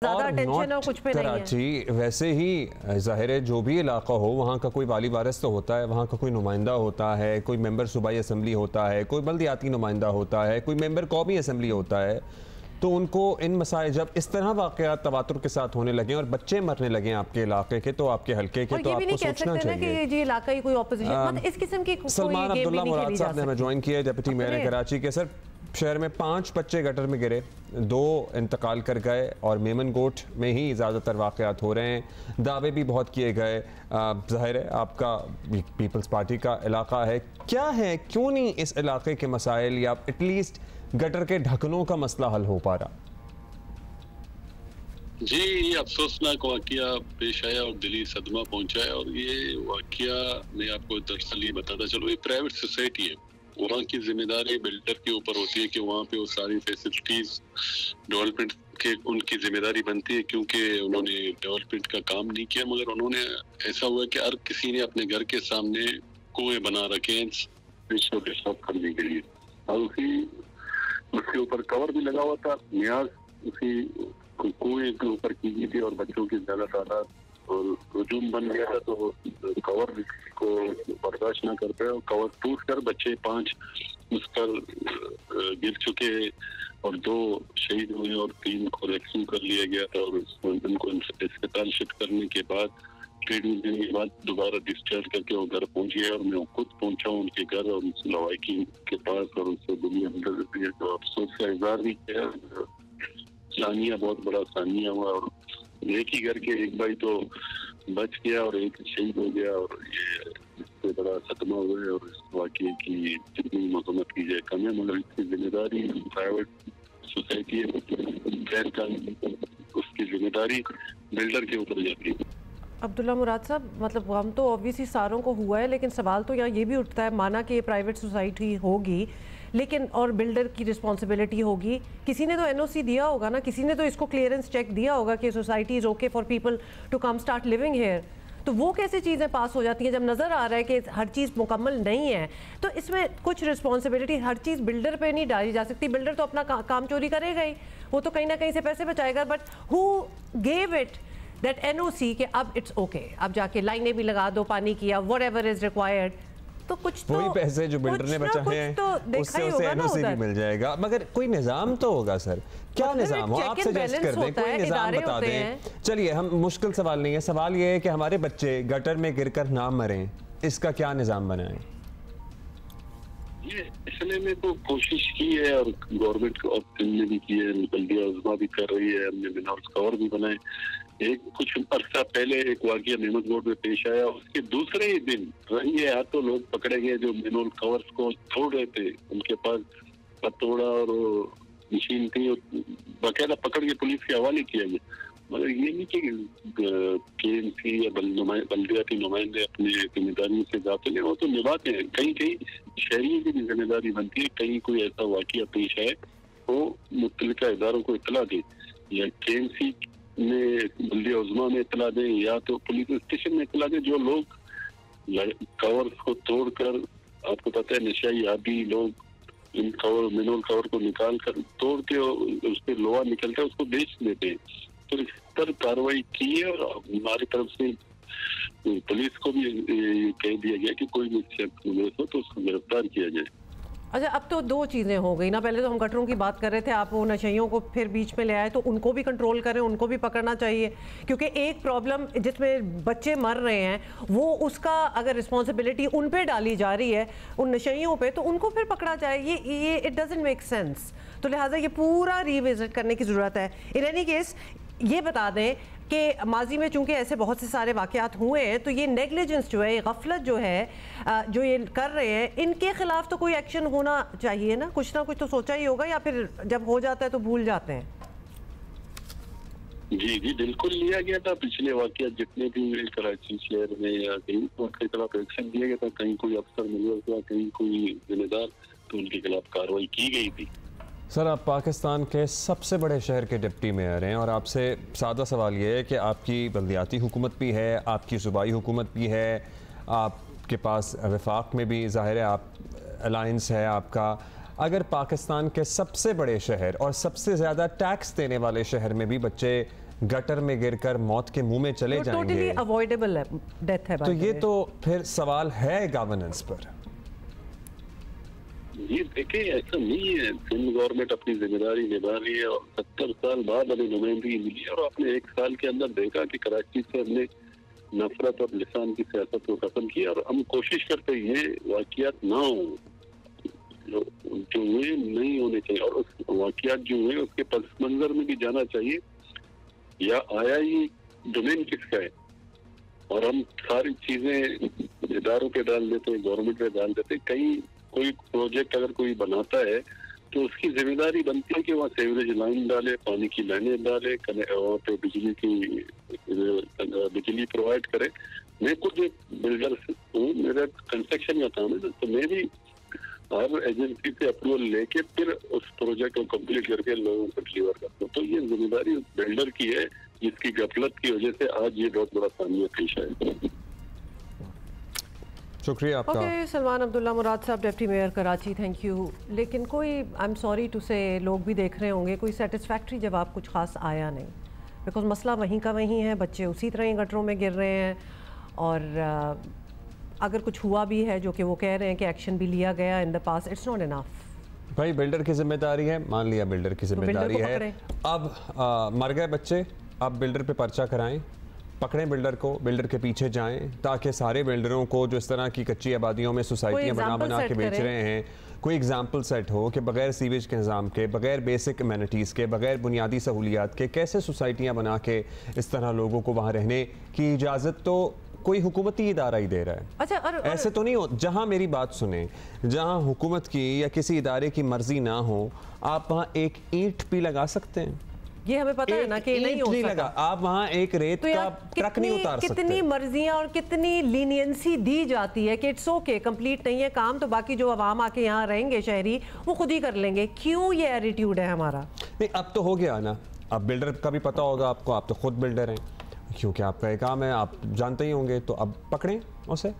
ज्यादा टेंशन और कुछ पे नहीं है। कराची वैसे ही ज़ाहिर है जो भी इलाका हो वहाँ का कोई वाली वारिस तो होता है, वहाँ का कोई नुमाइंदा होता है, कोई मेंबर सूबाई असम्बली होता है, कोई बल्दियाती नुमाइंदा होता है, कोई मेंबर कौमी असम्बली होता है। तो उनको इन मसाइल जब इस तरह वाक़यात तवातुर के साथ होने लगे और बच्चे मरने लगे आपके इलाके के, तो आपके हल्के के, तो आपको सोचना चाहिए कि इलाका ही कोई ऑपोजिशन मतलब इस किस्म की सलमान अब्दुल्ला मुराद साहब ने हमें ज्वाइन किया, डिप्टी मेयर कराची के। सर, शहर में 5 बच्चे गटर में गिरे, 2 इंतकाल कर गए और मेमन गोट में ही ज़्यादातर वाक़यात हो रहे हैं। दावे भी बहुत किए गए। ज़ाहिर है आपका पीपल्स पार्टी का इलाका है, क्या है क्यों नहीं इस इलाके के मसाइल या एटलीस्ट गटर के ढक्कनों का मसला हल हो पा रहा? जी, ये अफसोसनाक वाक़या पेश आया और दिली सदमा पहुंचा है। और ये वाक़या मैं आपको दरअसल ये बताता चलो, ये प्राइवेट सोसाइटी है, वहाँ की जिम्मेदारी बिल्डर के ऊपर होती है कि वहाँ पे वो सारी फैसिलिटीज डेवलपमेंट के उनकी जिम्मेदारी बनती है, क्योंकि उन्होंने डेवलपमेंट का काम नहीं किया। मगर उन्होंने ऐसा हुआ कि हर किसी ने अपने घर के सामने कुएं बना रखे हैं छोटे साफ करने के लिए, और उसके ऊपर कवर भी लगा हुआ था। न्याज उसी कुएं के ऊपर की गई थी और बच्चों की ज्यादा तादाद और हुजूम बन गया था, तो कवर को बर्दाश्त न कर पाए और कवर टूट कर बच्चे 5 उस पर गिर चुके और 2 शहीद हुए और 3 को रेस्क्यू कर लिया गया था। और उनको अस्पताल शिफ्ट करने के बाद ट्रीटमेंट देने के बाद दोबारा डिस्चार्ज करके वो घर पहुंच गया। और मैं खुद पहुंचा हूँ उनके घर और उनसे लवाकी के पास और उनसे दुनिया तो अफसोस का इजहार भी किया। सानिया बहुत बड़ा सानिया हुआ और एक ही घर के एक भाई तो बच गया और एक शहीद हो गया, और ये इससे बड़ा सदमा हुआ है। और इस वाक़ये की जितनी मजम्मत की जाए कम है, मगर इसकी जिम्मेदारी प्राइवेट सोसाइटी है, उसकी जिम्मेदारी बिल्डर के ऊपर जाती है। अब्दुल्ला मुराद साहब, मतलब हम तो ऑब्वियसली सारों को हुआ है, लेकिन सवाल तो यहाँ ये भी उठता है, माना कि प्राइवेट सोसाइटी होगी लेकिन और बिल्डर की रिस्पॉन्सिबिलिटी होगी, किसी ने तो एनओसी दिया होगा ना, किसी ने तो इसको क्लियरेंस चेक दिया होगा कि society is okay for people to come start living here. तो वो कैसे चीज़ें पास हो जाती हैं जब नज़र आ रहा है कि हर चीज़ मुकम्मल नहीं है? तो इसमें कुछ रिस्पॉन्सिबिलिटी हर चीज़ बिल्डर पे नहीं डाली जा सकती। बिल्डर तो अपना काम चोरी करेगा ही, वो तो कहीं ना कहीं से पैसे बचाएगा, but who gave it that NOC कि अब इट्स ओके, अब जाके लाइनें भी लगा दो पानी की या व्हाटएवर इज रिक्वायर्ड, तो कुछ तो वही पैसे जो बिल्डर ने बचाए हैं तो उससे उसे एनओसी भी मिल जाएगा। मगर कोई निजाम तो होगा सर, क्या निजाम हो? आप सजेस्ट कर दें, कोई निजाम बता दें। चलिए, हम मुश्किल सवाल नहीं है, सवाल ये है कि हमारे बच्चे गटर में गिरकर ना मरें, इसका क्या निजाम बनाएं? ये इसलिए में तो कोशिश की है और गवर्नमेंट और ने भी की है, बल्दिया उज़्मा भी कर रही है, हमने मिनरल कवर भी बनाए। एक कुछ अरसा पहले एक वाक़या मेमन रोड में पेश आया, उसके दूसरे ही दिन रंगे हाथों लोग पकड़े गए जो मिनरल कवर्स को तोड़ रहे थे। उनके पास हथौड़ा और मशीन थी, बाकायदा पकड़ के पुलिस के हवाले किया गया। मगर ये नहीं कि केएमसी या बल्दियाती नुमाइंदे अपनी जिम्मेदारियों से गाफिल हैं, वो तो निभाते हैं। कहीं कहीं शहरियों की भी जिम्मेदारी बनती है, कहीं कोई ऐसा वाक़या पेश आए तो मुतल्लिका इदारों को इतला दे, या केएमसी में बल्दिया उज़्मा में इतला दें, या तो पुलिस स्टेशन में इतला दें। जो लोग कवर को तोड़कर, आपको पता है नशाई आदि लोग इन कवर मिनरल कवर को निकाल कर तोड़ के उस पर लोहा निकलता है, उसको बेच देते हैं। तो इस पर कार्रवाई की है और हमारी तरफ से पुलिस को भी कह दिया गया कि कोई भी शख्स मिले तो उसको गिरफ्तार किया जाए। अच्छा, अब तो 2 चीज़ें हो गई ना। पहले तो हम गटरों की बात कर रहे थे, आप वो नशइयों को फिर बीच में ले आए, तो उनको भी कंट्रोल करें, उनको भी पकड़ना चाहिए, क्योंकि एक प्रॉब्लम जिसमें बच्चे मर रहे हैं वो उसका अगर रिस्पॉन्सिबिलिटी उन पे डाली जा रही है, उन नशइयों पे, तो उनको फिर पकड़ा जाए। ये इट डजंट मेक सेंस। तो लिहाजा ये पूरा रिविजिट करने की ज़रूरत है। इन एनी केस ये बता दें कि माजी में चूंकि ऐसे बहुत से सारे वाक़यात हुए हैं, तो ये नेग्लिजेंस जो है, ये गफलत जो है, जो ये कर रहे हैं, इनके खिलाफ तो कोई एक्शन होना चाहिए ना कुछ तो सोचा ही होगा, या फिर जब हो जाता है तो भूल जाते हैं? जी जी, बिल्कुल लिया गया था। पिछले वाक़या जितने भी कराची शहर में या कहीं उनके खिलाफ एक्शन लिया गया था। कहीं कोई अफसर मिले हुआ, कहीं कोई जिम्मेदार, तो उनके खिलाफ कार्रवाई की गई थी। सर, आप पाकिस्तान के सबसे बड़े शहर के डिप्टी मेयर हैं और आपसे सादा सवाल ये है कि आपकी बल्दियाती हुकूमत भी है, आपकी सूबाई हुकूमत भी है, आपके पास वफाक में भी ज़ाहिर है आप अलायंस है आपका। अगर पाकिस्तान के सबसे बड़े शहर और सबसे ज़्यादा टैक्स देने वाले शहर में भी बच्चे गटर में गिरकर मौत के मुंह में चले जाएंगे, टोटली अवॉइडेबल है, डेथ है। तो ये तो फिर सवाल है गवर्नेंस पर। ये देखिए, ऐसा नहीं है, सिंध गवर्नमेंट अपनी जिम्मेदारी निभा रही है और 70 साल बाद हमें नुमाइंदगी मिली और आपने 1 साल के अंदर देखा कि कराची से हमने नफरत और लिसान की सियासत को खत्म किया और हम कोशिश करते ये वाकयात ना हो जो हुए नहीं होने चाहिए, और उस वाकयात जो हुए उसके पस मंजर में भी जाना चाहिए या आया ये डोमेन किसका है, और हम सारी चीजें इदारों पे डाल देते हैं, गवर्नमेंट पे डाल देते हैं। कहीं कोई प्रोजेक्ट अगर कोई बनाता है तो उसकी जिम्मेदारी बनती है कि वहाँ सेवरेज लाइन डाले, पानी की लाइनें डाले, वहाँ पे बिजली प्रोवाइड करे। मैं खुद एक बिल्डर हूँ, मेरा कंस्ट्रक्शन का काम है, तो मैं भी हर एजेंसी से अप्रूवल लेके फिर उस प्रोजेक्ट को कंप्लीट करके लोगों को डिलीवर करता हूँ। तो ये जिम्मेदारी बिल्डर की है, जिसकी गफलत की वजह से आज ये बहुत बड़ा सामना पेश है। शुक्रिया आपका। ओके, सलमान अब्दुल्ला मुराद साहब, deputy mayor Karachi, thank you. लेकिन कोई, आई एम सॉरी टू से, लोग भी देख रहे होंगे, कोई सेटिस्फैक्ट्री जवाब कुछ खास आया नहीं, बिकॉज मसला वहीं का वहीं है, बच्चे उसी तरह ही गटरों में गिर रहे हैं, और अगर कुछ हुआ भी है जो कि वो कह रहे हैं कि एक्शन भी लिया गया in the past, it's not enough. भाई बिल्डर की जिम्मेदारी है, मान लिया बिल्डर की जिम्मेदारी है, अब मर गए बच्चे, अब बिल्डर पे पर्चा कराएं, पकड़ें बिल्डर को, बिल्डर के पीछे जाएं, ताकि सारे बिल्डरों को जो इस तरह की कच्ची आबादियों में सोसाइटियाँ बना के बेच रहे हैं, कोई एग्जाम्पल सेट हो कि बगैर सीवेज के निज़ाम के, बगैर बेसिक एमिनिटीज़ के, बगैर बुनियादी सहूलियात के कैसे सोसाइटियाँ बना के इस तरह लोगों को वहाँ रहने की इजाज़त तो कोई हुकूमती इदारा ही दे रहा है। अच्छा, ऐसे तो नहीं हो, जहाँ मेरी बात सुने, जहाँ हुकूमत की या किसी इदारे की मर्जी ना हो, आप वहाँ एक ईंट भी लगा सकते हैं, ये हमें पता है ना कि नहीं हो लगा, आप वहाँ एक रेत तो का ट्रक नहीं उतार सकते। कितनी मर्जियां और कितनी लीनियंसी दी जाती है कि इट्स ओके, कंप्लीट नहीं है काम तो बाकी जो अवाम आके यहाँ रहेंगे शहरी वो खुद ही कर लेंगे। क्यों ये एटीट्यूड है हमारा? नहीं, अब तो हो गया ना, अब बिल्डर का भी पता होगा आपको, आप तो खुद बिल्डर हैं, क्योंकि आपका एक काम है, आप जानते ही होंगे, तो अब पकड़ें उसे।